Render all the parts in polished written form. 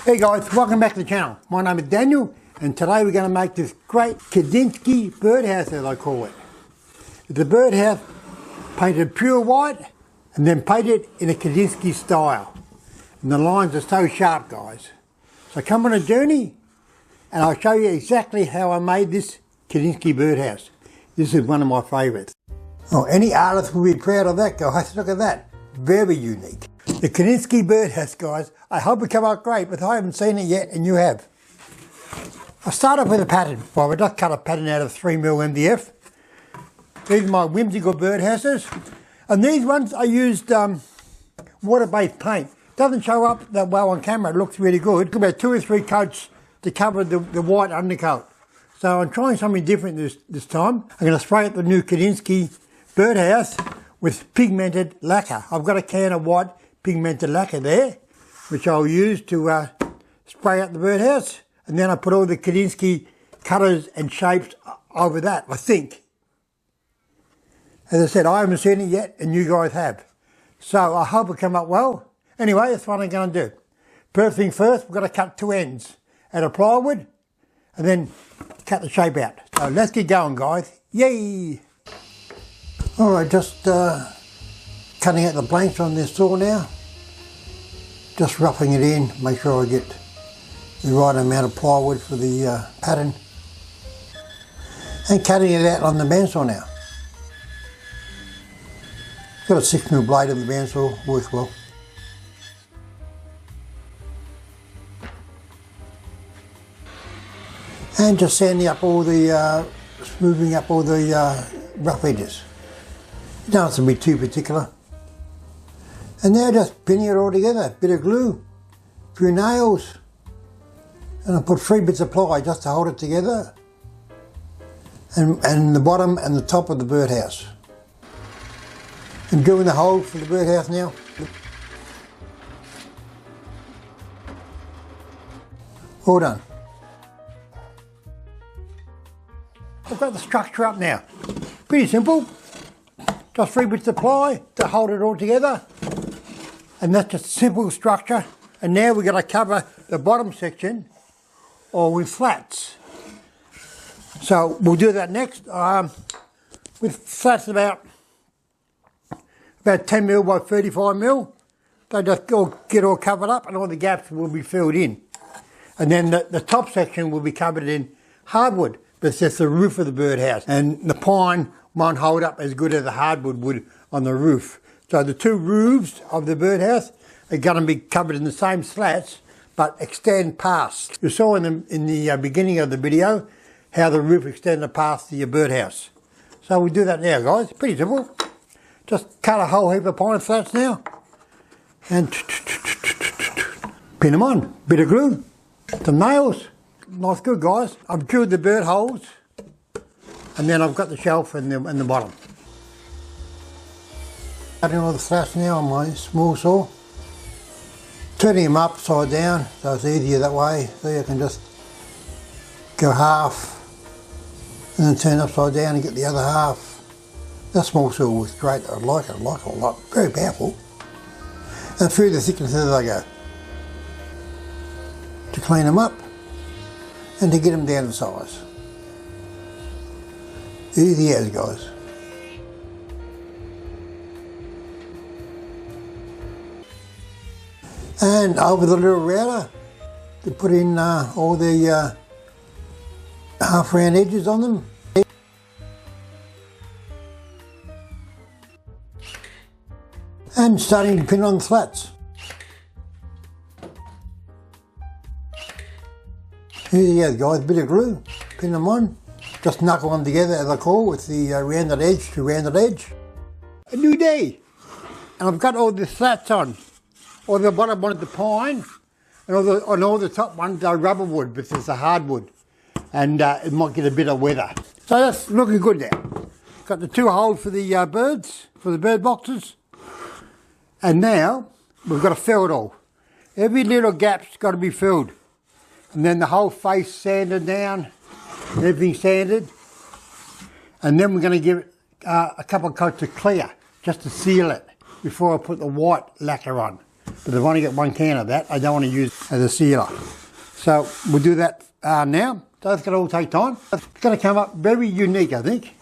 Hey guys, welcome back to the channel. My name is Daniel and today we're going to make this great Kandinsky birdhouse, as I call it. It's a birdhouse painted pure white and then painted in a Kandinsky style. And the lines are so sharp, guys. So come on a journey and I'll show you exactly how I made this Kandinsky birdhouse. This is one of my favourites. Oh, any artist will be proud of that, guys. Look at that. Very unique. The Kandinsky birdhouse, guys. I hope it come out great, but I haven't seen it yet, and you have. I start off with a pattern. Well, I just cut a pattern out of 3mm MDF. These are my whimsical birdhouses. And these ones I used water-based paint. Doesn't show up that well on camera. It looks really good. It's about 2 or 3 coats to cover the white undercoat. So I'm trying something different this time. I'm going to spray up the new Kandinsky birdhouse with pigmented lacquer. I've got a can of white pigmented lacquer there, which I'll use to spray up the birdhouse. And then I put all the Kandinsky colours and shapes over that, I think. As I said, I haven't seen it yet, and you guys have. So I hope it come up well. Anyway, that's what I'm going to do. First thing first, we've got to cut 2 ends out of plywood, and then cut the shape out. So let's get going, guys. Yay! Alright, just cutting out the blanks on this saw now. Just roughing it in, make sure I get the right amount of plywood for the pattern. And cutting it out on the bandsaw now. Got a 6mm blade on the bandsaw, works well. And just sanding up all the, smoothing up all the rough edges. You don't have to be too particular. And now just pinning it all together. Bit of glue, a few nails, and I put 3 bits of ply just to hold it together. And the bottom and the top of the birdhouse. I'm doing the hole for the birdhouse now. All done. I've got the structure up now. Pretty simple. Just 3 bits of ply to hold it all together. And that's just a simple structure. And now we're going to cover the bottom section or with flats. So we'll do that next. With flats about 10mm by 35mm. They just get all covered up and all the gaps will be filled in. And then the top section will be covered in hardwood. But it's just the roof of the birdhouse. And the pine won't hold up as good as the hardwood would on the roof. So the 2 roofs of the birdhouse are going to be covered in the same slats, but extend past. You saw in the beginning of the video how the roof extended past the birdhouse. So we'll do that now, guys. Pretty simple. Just cut a whole heap of pine slats now. And pin them on. Bit of glue. Some nails. Nice good, guys. I've drilled the bird holes. And then I've got the shelf and the bottom. Cutting all the slats now on my small saw. Turning them upside down so it's easier that way. So you can just go half and then turn upside down and get the other half. That small saw was great. I like it a lot. Very powerful. And through the thickness as I go. To clean them up and to get them down to size. Easy as, guys. And over the little router to put in all the half round edges on them. And starting to pin on the slats. Here you go, guys, bit of glue, pin them on. Just knuckle them together as I call, with the rounded edge to rounded edge. A new day. And I've got all the slats on. All the bottom one is the pine, and all the top ones are rubber wood, but it's a hardwood. And it might get a bit of weather. So that's looking good now. Got the 2 holes for the birds, for the bird boxes. And now we've got to fill it all. Every little gap's got to be filled. And then the whole face sanded down, everything sanded. And then we're going to give it a couple of coats of clear, just to seal it, before I put the white lacquer on. but I've only got 1 can of that. I don't want to use it as a sealer. So we'll do that now. So it's going to all take time. It's going to come up very unique, I think.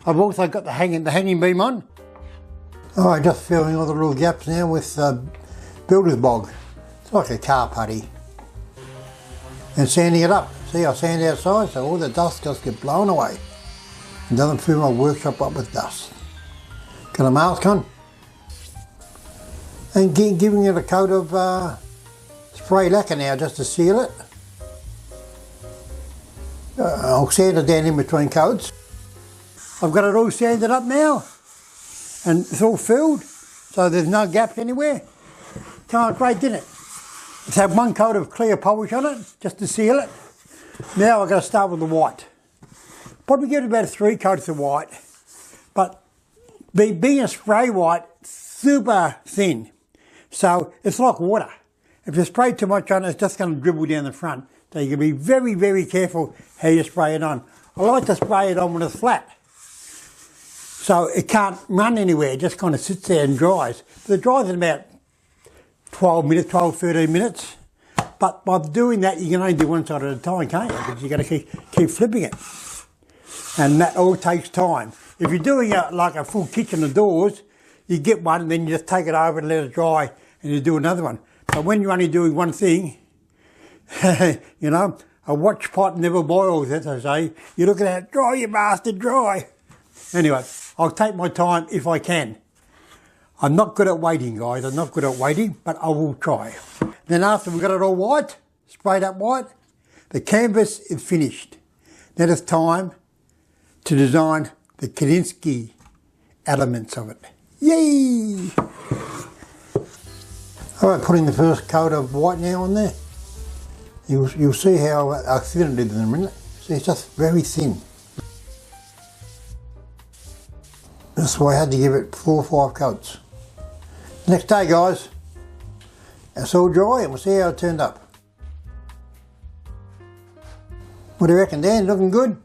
I've also got the hanging beam on. All right, just filling all the little gaps now with builder's bog. It's like a car putty. And sanding it up. See, I sand outside so all the dust just gets blown away. It doesn't fill my workshop up with dust. Got a mask on. And giving it a coat of spray lacquer now just to seal it. I'll sand it down in between coats. I've got it all sanded up now. And it's all filled, so there's no gaps anywhere. Came out great, didn't it? It's had 1 coat of clear polish on it, just to seal it. Now I've got to start with the white. Probably give it about 3 coats of white. But being a spray white, super thin. So it's like water. If you spray too much on it, it's just going to dribble down the front. So you can be very, very careful how you spray it on. I like to spray it on when it's flat. So it can't run anywhere, it just kind of sits there and dries. But it dries in about 12, 13 minutes. But by doing that, you can only do one side at a time, can't you? Because you've got to keep flipping it. And that all takes time. If you're doing like a full kitchen of doors, you get one and then you just take it over and let it dry and you do another one. But when you're only doing one thing, you know, a watch pot never boils, as I say. You look at that, dry you bastard, dry. Anyway, I'll take my time if I can. I'm not good at waiting, guys. I'm not good at waiting, but I will try. Then after we've got it all white, sprayed up white, the canvas is finished. Then it's time to design the Kandinsky elements of it. Yay! All right, putting the first coat of white now on there. You'll see how thin it is in a minute. See, it's just very thin. That's why I had to give it 4 or 5 coats. Next day, guys, it's all dry and we'll see how it turned up. What do you reckon, Dan? Looking good?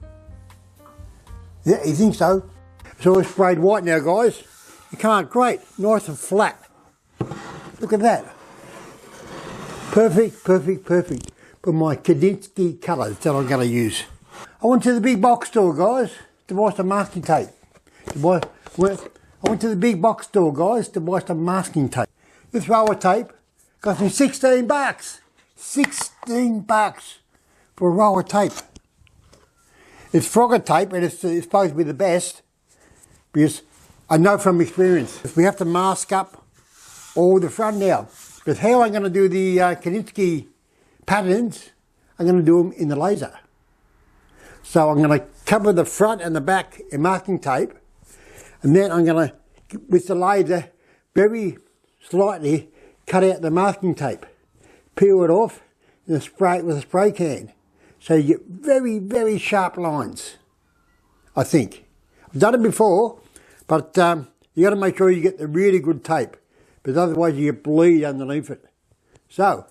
Yeah, you think so? It's all sprayed white now, guys. It come out great, nice and flat. Look at that. Perfect, perfect, perfect. For my Kandinsky colours that I'm going to use. I went to the big box store, guys, to buy some masking tape. I went to the big box store, guys, to buy some masking tape. This roller tape cost me 16 bucks. 16 bucks for a roll of tape. It's Frogger tape and it's supposed to be the best because I know from experience we have to mask up all the front now. But how I'm going to do the Kandinsky patterns, I'm going to do them in the laser. So I'm going to cover the front and the back in masking tape, and then I'm going to, with the laser, very slightly cut out the masking tape, peel it off, and spray it with a spray can. So you get very, very sharp lines, I think. I've done it before, but you got to make sure you get the really good tape, because otherwise you get bleed underneath it. So,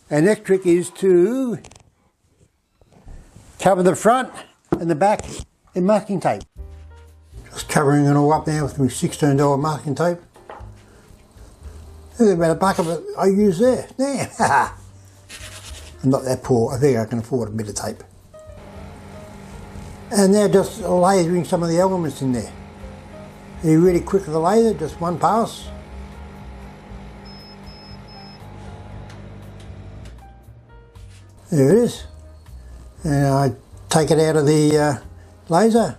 our next trick is to cover the front and the back in masking tape. Just covering it all up now with my $16 masking tape. There's about $1 of it I use there. Damn! I'm not that poor. I think I can afford a bit of tape. And now just lasering some of the elements in there. Are you really quick with the laser? Just one pass. There it is. And I take it out of the laser,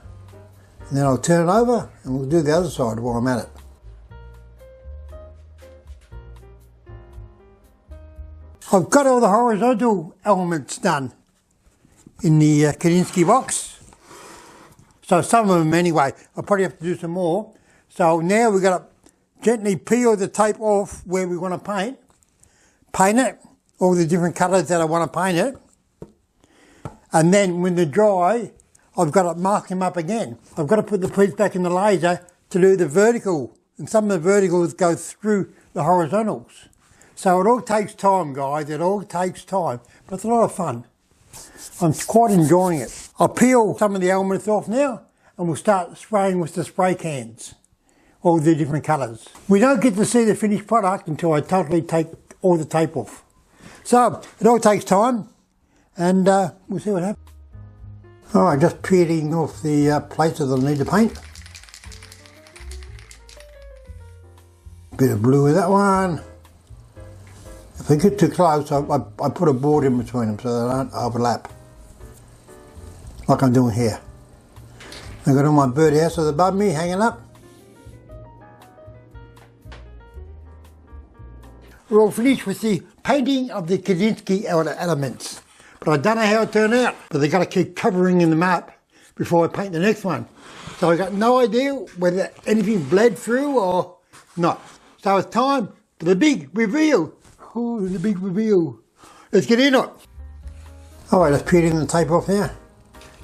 and then I'll turn it over and we'll do the other side while I'm at it. I've got all the horizontal elements done in the Kandinsky box. So some of them anyway. I'll probably have to do some more. So now we've got to gently peel the tape off where we want to paint. Paint it, all the different colours that I want to paint it. And then when they're dry, I've got to mark them up again. I've got to put the piece back in the laser to do the vertical. And some of the verticals go through the horizontals. So it all takes time, guys. It all takes time. But it's a lot of fun. I'm quite enjoying it. I'll peel some of the elements off now and we'll start spraying with the spray cans. all the different colours. We don't get to see the finished product until I totally take all the tape off. So it all takes time, and we'll see what happens. Alright, just peeling off the places that I need to paint. Bit of blue with that one. If they get too close, I put a board in between them so they don't overlap, like I'm doing here. I've got all my birdhouses above me hanging up. We're all finished with the painting of the Kandinsky elements. But I don't know how it turned out. But they've got to keep covering them up before I paint the next one. So I got no idea whether anything bled through or not. So it's time for the big reveal. Oh, the big reveal. Let's get in it. Alright, let's peel the tape off now.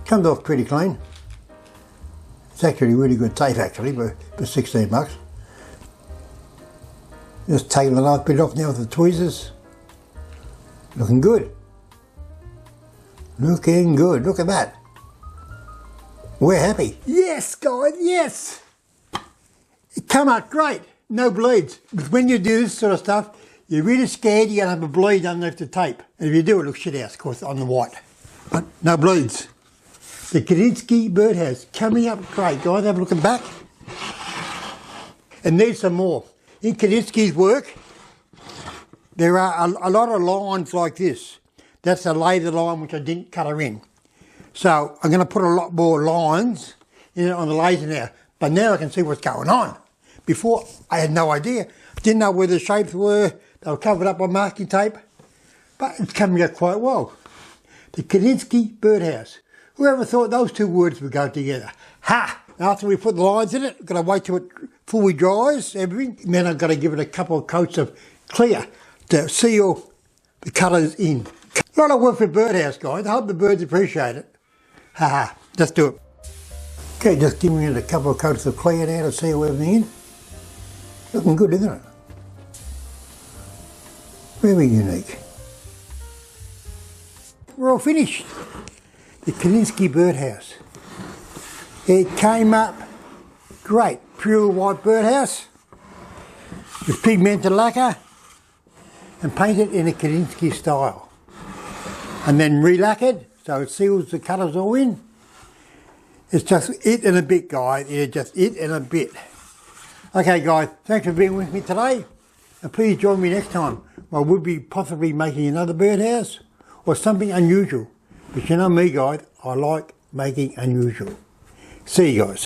Comes off pretty clean. It's actually really good tape actually, for 16 bucks. Just taking the last bit off now with the tweezers. Looking good. Looking good, look at that. We're happy. Yes guys, yes! It came out great, no bleeds. Because when you do this sort of stuff, you're really scared you're going to have a bleed underneath the tape. And if you do, it looks shit house, of course, on the white. But no bleeds. The Kandinsky birdhouse coming up great. Guys, have a look at the back. And there's some more. In Kandinsky's work, there are a lot of lines like this. That's a laser line which I didn't colour in. So I'm going to put a lot more lines in it on the laser now. But now I can see what's going on. Before, I had no idea. Didn't know where the shapes were. They were covered up by masking tape. But it's coming out quite well. The Kandinsky birdhouse. Whoever thought those two words would go together? Ha! After we put the lines in it, I've got to wait till it fully dries, everything. And then I've got to give it a couple of coats of clear to seal the colours in. A lot of work for birdhouse, guys. I hope the birds appreciate it. Ha ha, let's do it. Okay, just giving it a couple of coats of clear now to seal everything in. Looking good, isn't it? Very unique. We're all finished. The Kandinsky birdhouse. It came up great. Pure white birdhouse with pigmented lacquer and painted in a Kandinsky style. And then re-lacquered so it seals the colours all in. It's just it and a bit, guys. It's just it and a bit. Okay, guys, thanks for being with me today. And please join me next time. I would be possibly making another birdhouse or something unusual. But you know me, guys, I like making unusual. See you guys.